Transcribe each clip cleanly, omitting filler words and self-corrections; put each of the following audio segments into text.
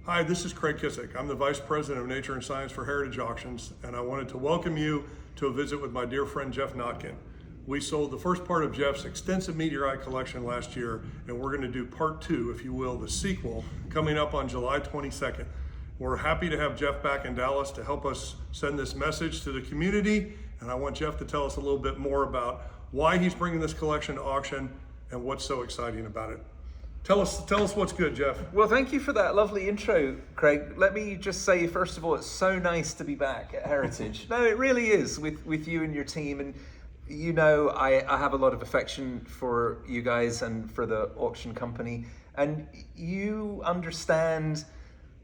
Hi, this is Craig Kissick. I'm the Vice President of Nature and Science for Heritage Auctions, and I wanted to welcome you to a visit with my dear friend Geoff Notkin. We sold the first part of Geoff's extensive meteorite collection last year, and we're going to do part two, if you will, the sequel, coming up on July 22nd. We're happy to have Geoff back in Dallas to help us send this message to the community, and I want Geoff to tell us a little bit more about why he's bringing this collection to auction and what's so exciting about it. Tell us what's good, Geoff. Well, thank you for that lovely intro, Craig. Let me just say, first of all, it's so nice to be back at Heritage. No, it really is, with you and your team. And you know, I have a lot of affection for you guys and for the auction company. And you understand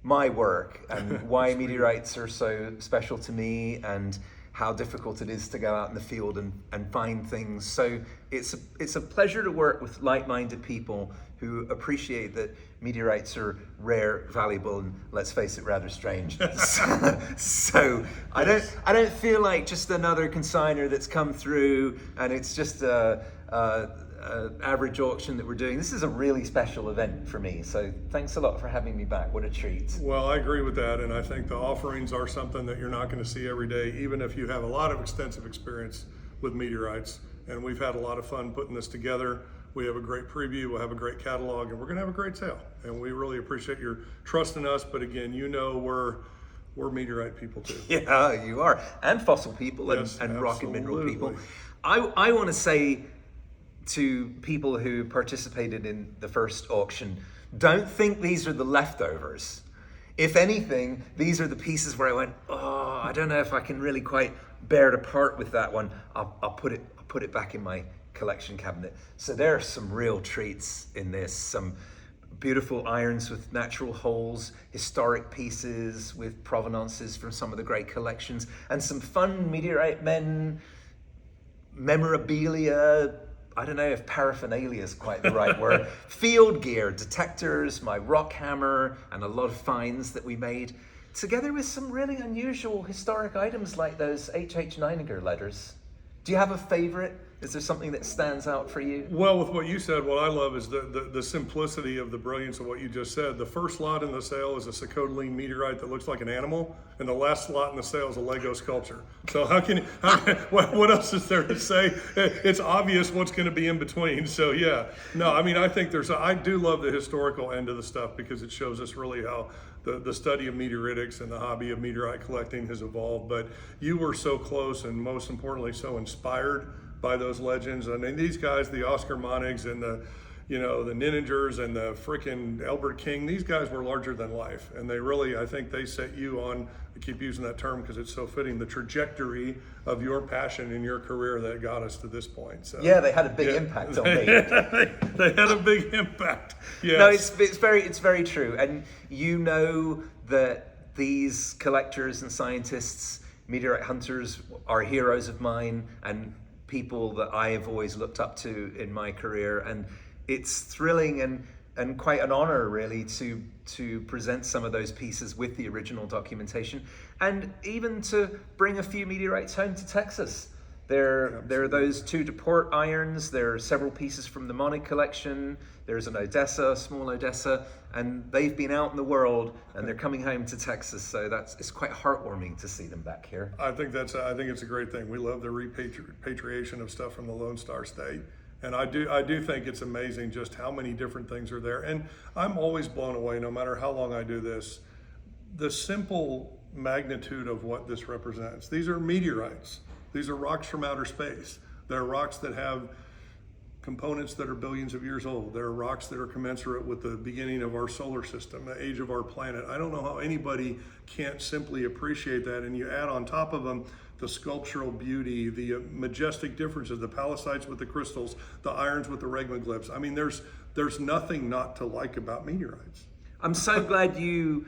my work and why meteorites are so special to me and how difficult it is to go out in the field and find things. So it's a pleasure to work with like-minded people who appreciate that meteorites are rare, valuable, and let's face it, rather strange. So I don't feel like just another consignor that's come through and it's just a average auction that we're doing. This is a really special event for me. So thanks a lot for having me back. What a treat. Well, I agree with that, and I think the offerings are something that you're not going to see every day, even if you have a lot of extensive experience with meteorites. And we've had a lot of fun putting this together. We have a great preview, we'll have a great catalog, and we're going to have a great sale. And we really appreciate your trust in us. But again, you know we're meteorite people too. Yeah, you are. And fossil people, Yes, and rock and mineral absolutely. people. I want to say to people who participated in the first auction, don't think these are the leftovers. If anything, these are the pieces where I went, oh, I don't know if I can really quite bear to part with that one. I'll put it back in my collection cabinet. So there are some real treats in this, some beautiful irons with natural holes, historic pieces with provenances from some of the great collections, and some fun meteorite men memorabilia. I don't know if paraphernalia is quite the right word. Field gear, detectors, my rock hammer, and a lot of finds that we made, together with some really unusual historic items like those H.H. Nininger letters. Do you have a favorite? Is there something that stands out for you? Well, with what you said, what I love is the simplicity of the brilliance of what you just said. The first lot in the sale is a Sikhote-Alin meteorite that looks like an animal, and the last lot in the sale is a Lego sculpture. So what else is there to say? It's obvious what's going to be in between. So yeah, no, I mean, I think I do love the historical end of the stuff because it shows us really how the study of meteoritics and the hobby of meteorite collecting has evolved. But you were so close and most importantly so inspired by those legends. I mean, these guys, the Oscar Monigs and the Niningers and the frickin' Elbert King, these guys were larger than life. And they really, I think they set you on, I keep using that term because it's so fitting, the trajectory of your passion in your career that got us to this point. So Yeah, they had a big impact on me. They had a big impact. Yes. No, it's very true. And you know that these collectors and scientists, meteorite hunters, are heroes of mine and people that I have always looked up to in my career. And it's thrilling and quite an honor really to present some of those pieces with the original documentation and even to bring a few meteorites home to Texas. There are those two DePort irons, there are several pieces from the Monig collection, there's an Odessa, a small Odessa, and they've been out in the world and they're coming home to Texas, so it's quite heartwarming to see them back here. I think it's a great thing. We love the repatriation of stuff from the Lone Star State. And I do think it's amazing just how many different things are there. And I'm always blown away, no matter how long I do this, the simple magnitude of what this represents. These are meteorites. These are rocks from outer space. They're rocks that have components that are billions of years old. There are rocks that are commensurate with the beginning of our solar system, the age of our planet. I don't know how anybody can't simply appreciate that. And you add on top of them the sculptural beauty, the majestic differences, the pallasites with the crystals, the irons with the regmaglyphs. I mean, there's nothing not to like about meteorites. I'm so glad you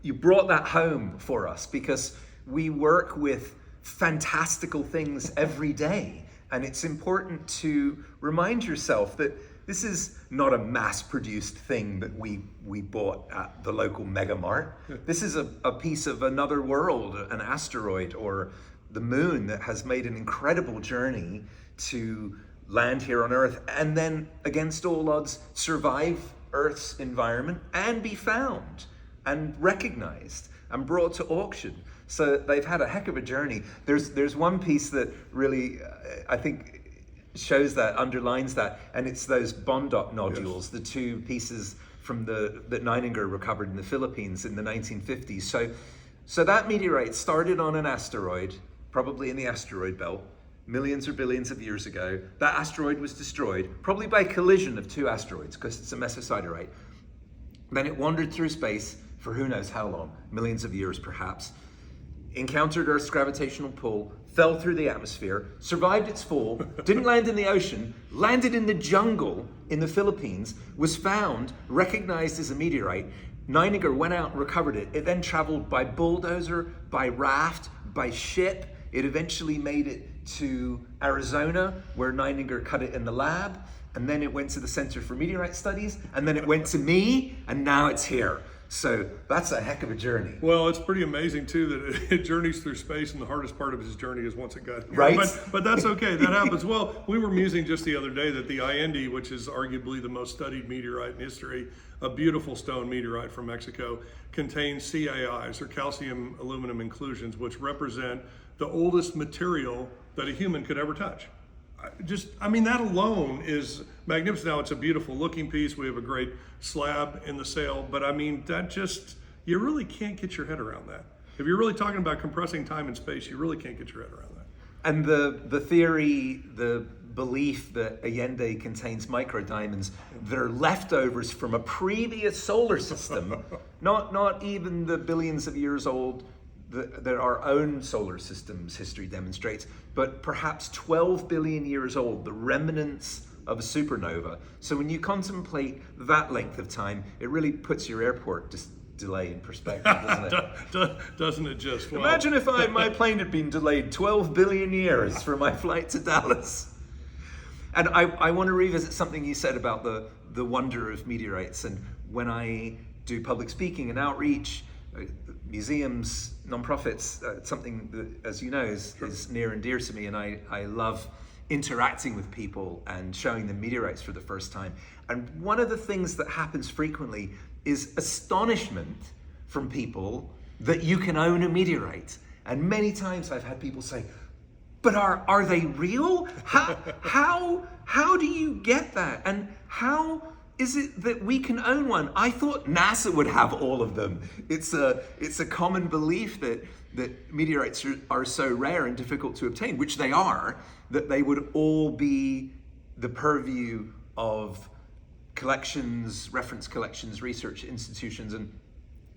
brought that home for us, because we work with fantastical things every day. And it's important to remind yourself that this is not a mass-produced thing that we bought at the local mega mart. This is a piece of another world, an asteroid or the moon that has made an incredible journey to land here on Earth and then, against all odds, survive Earth's environment and be found and recognized and brought to auction. So they've had a heck of a journey. There's one piece that really, I think, shows that, underlines that, and it's those Bondot nodules, the two pieces from that Neininger recovered in the Philippines in the 1950s. So that meteorite started on an asteroid, probably in the asteroid belt, millions or billions of years ago. That asteroid was destroyed, probably by collision of two asteroids, because it's a mesosiderite. Then it wandered through space for who knows how long, millions of years perhaps, encountered Earth's gravitational pull, fell through the atmosphere, survived its fall, didn't land in the ocean, landed in the jungle in the Philippines, was found, recognized as a meteorite. Neininger went out and recovered it. It then traveled by bulldozer, by raft, by ship. It eventually made it to Arizona, where Neininger cut it in the lab. And then it went to the Center for Meteorite Studies. And then it went to me, and now it's here. So that's a heck of a journey. Well, it's pretty amazing too that it journeys through space, and the hardest part of his journey is once it got here. Right. But that's okay. That happens. Well, we were musing just the other day that the Allende, which is arguably the most studied meteorite in history, a beautiful stone meteorite from Mexico, contains CAIs, or calcium aluminum inclusions, which represent the oldest material that a human could ever touch. That alone is magnificent. Now, it's a beautiful looking piece. We have a great slab in the sale, but you really can't get your head around that. If you're really talking about compressing time and space, you really can't get your head around that. And the theory, the belief that Allende contains microdiamonds that are leftovers from a previous solar system, not even the billions of years old that our own solar system's history demonstrates, but perhaps 12 billion years old, the remnants of a supernova. So when you contemplate that length of time, it really puts your airport delay in perspective, doesn't it? Doesn't it just? Well, imagine if my plane had been delayed 12 billion years for my flight to Dallas. And I want to revisit something you said about the wonder of meteorites. And when I do public speaking and outreach, museums, nonprofits, something that, as you know, is near and dear to me, and I love interacting with people and showing them meteorites for the first time. And one of the things that happens frequently is astonishment from people that you can own a meteorite. And many times I've had people say, but are they real? How do you get that? And how is it that we can own one? I thought NASA would have all of them. It's a common belief that meteorites are so rare and difficult to obtain, which they are, that they would all be the purview of collections, reference collections, research institutions, and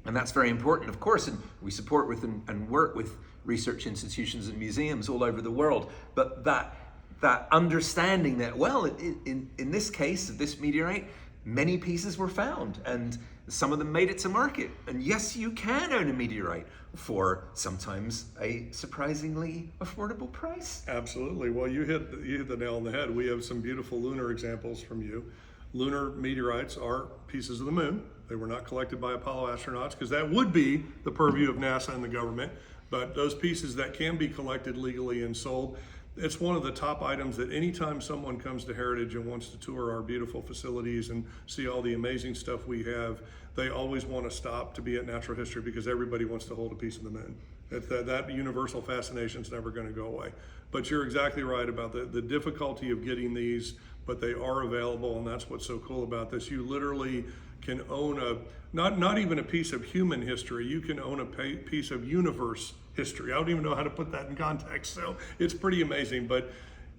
that's very important, of course, and we support with and work with research institutions and museums all over the world. But that understanding that, well, in this case of this meteorite, many pieces were found, and some of them made it to market. And yes, you can own a meteorite for sometimes a surprisingly affordable price. Absolutely. Well, you hit the nail on the head. We have some beautiful lunar examples from you. Lunar meteorites are pieces of the moon. They were not collected by Apollo astronauts, because that would be the purview of NASA and the government. But those pieces that can be collected legally and sold, it's one of the top items that anytime someone comes to Heritage and wants to tour our beautiful facilities and see all the amazing stuff we have, they always want to stop to be at Natural History, because everybody wants to hold a piece of the moon. That universal fascination is never going to go away. But you're exactly right about the difficulty of getting these, but they are available, and that's what's so cool about this. You literally can own not even a piece of human history, you can own a piece of universe history. I don't even know how to put that in context, so it's pretty amazing. But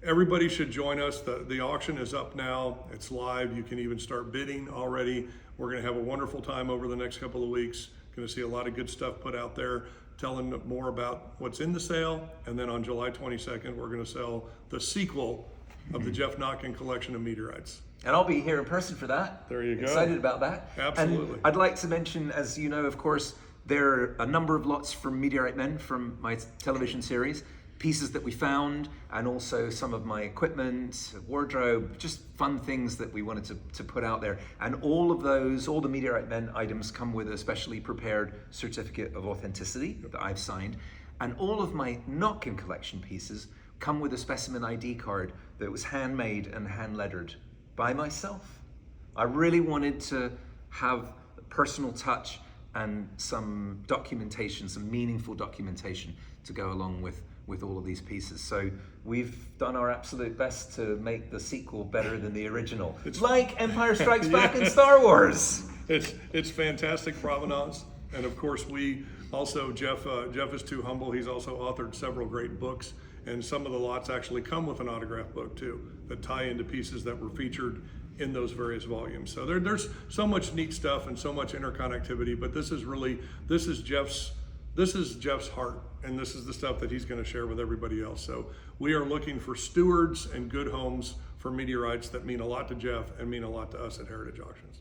everybody should join us. The auction is up now. It's live. You can even start bidding already. We're going to have a wonderful time over the next couple of weeks. Going to see a lot of good stuff put out there, telling more about what's in the sale. And then on July 22nd, we're going to sell the sequel of the Geoff Notkin collection of meteorites. And I'll be here in person for that. There you go. Excited about that. Absolutely. And I'd like to mention, as you know, of course, there are a number of lots from Meteorite Men from my television series, pieces that we found, and also some of my equipment, wardrobe, just fun things that we wanted to put out there. And all the Meteorite Men items come with a specially prepared certificate of authenticity that I've signed. And all of my Notkin collection pieces come with a specimen ID card that was handmade and hand lettered by myself. I really wanted to have a personal touch and some documentation, some meaningful documentation to go along with all of these pieces. So we've done our absolute best to make the sequel better than the original. It's like Empire Strikes Back and Star Wars. It's fantastic provenance, and of course we also, Geoff is too humble. He's also authored several great books, and some of the lots actually come with an autograph book too, that tie into pieces that were featured in those various volumes. So there's so much neat stuff and so much interconnectivity, but this is Geoff's heart, and this is the stuff that he's going to share with everybody else. So we are looking for stewards and good homes for meteorites that mean a lot to Geoff and mean a lot to us at Heritage Auctions.